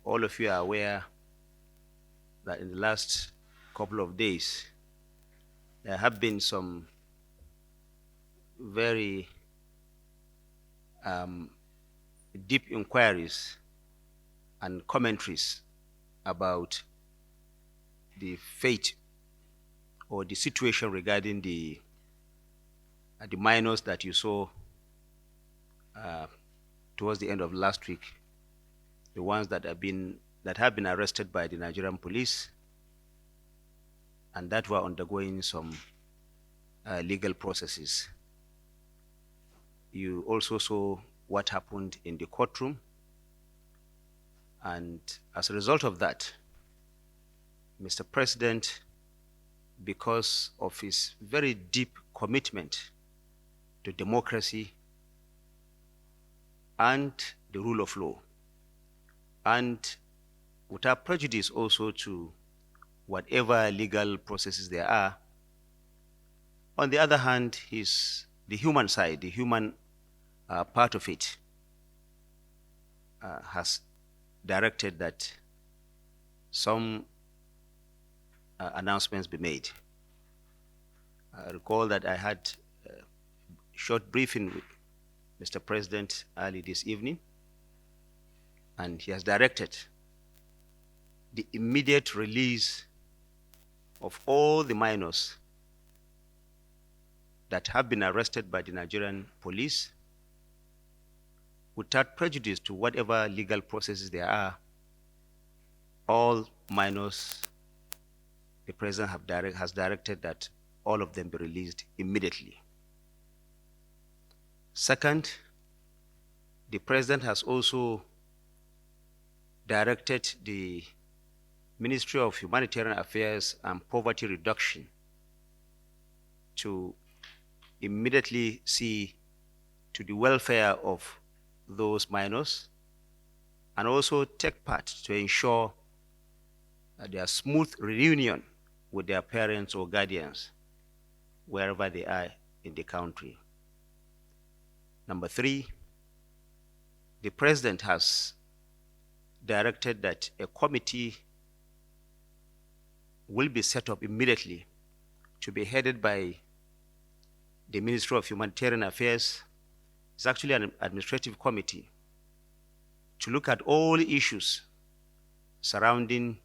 all of you are aware that in the last couple of days, there have been some very deep inquiries and commentaries about the fate or the situation regarding the minors that you saw towards the end of last week, the ones that have been arrested by the Nigerian police and that were undergoing some legal processes. You also saw what happened in the courtroom, and as a result of that, Mr. President, because of his very deep commitment to democracy and the rule of law, and without prejudice also to whatever legal processes there are. On the other hand, the human side, the human part of it, has directed that some announcements be made. I recall that I had a short briefing with Mr. President early this evening, and he has directed the immediate release of all the minors that have been arrested by the Nigerian police without prejudice to whatever legal processes there are. All minors, the president has directed that all of them be released immediately. Second, the president has also directed the Ministry of Humanitarian Affairs and Poverty Reduction to immediately see to the welfare of those minors and also take part to ensure their smooth reunion with their parents or guardians wherever they are in the country. Number three, the president has directed that a committee will be set up immediately to be headed by the Ministry of Humanitarian Affairs. It's actually an administrative committee to look at all issues surrounding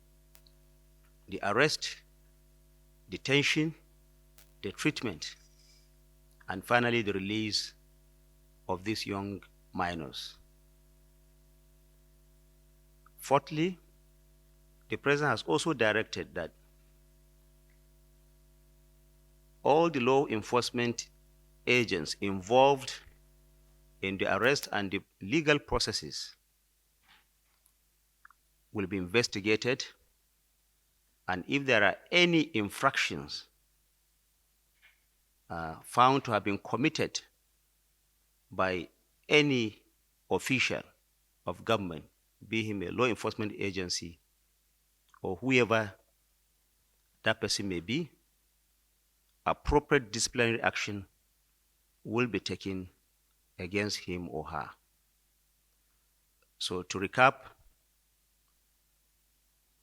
the arrest, detention, the treatment, and finally the release of these young minors. Fourthly, the president has also directed that all the law enforcement agents involved in the arrest and the legal processes will be investigated, and if there are any infractions found to have been committed by any official of government, be him a law enforcement agency or whoever that person may be, appropriate disciplinary action will be taken against him or her. So to recap,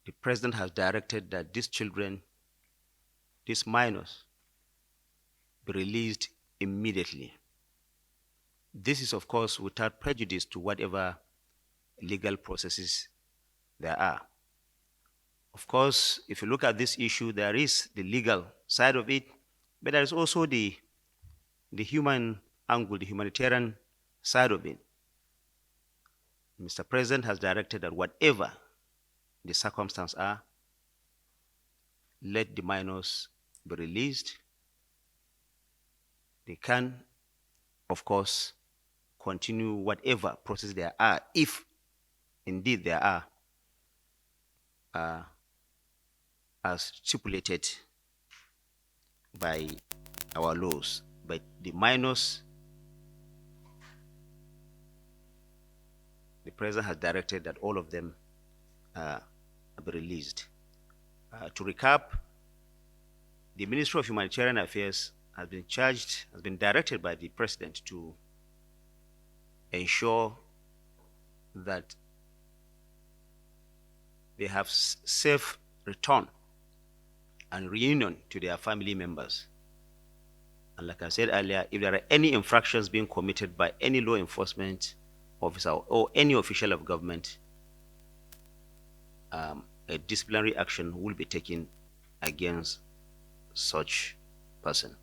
the president has directed that these children, these minors, be released immediately. This is, of course, without prejudice to whatever legal processes there are. Of course, if you look at this issue, there is the legal side of it, but there is also the human angle, the humanitarian side of it. Mr. President has directed that whatever the circumstances are, let the minors be released. They can, of course, continue whatever process there are, if indeed there are, as stipulated by our laws. But the minors, the president has directed that all of them be released. To recap, the Ministry of Humanitarian Affairs has been directed by the president to ensure that they have safe return and reunion to their family members. And like I said earlier, if there are any infractions being committed by any law enforcement officer or any official of government, a disciplinary action will be taken against such person.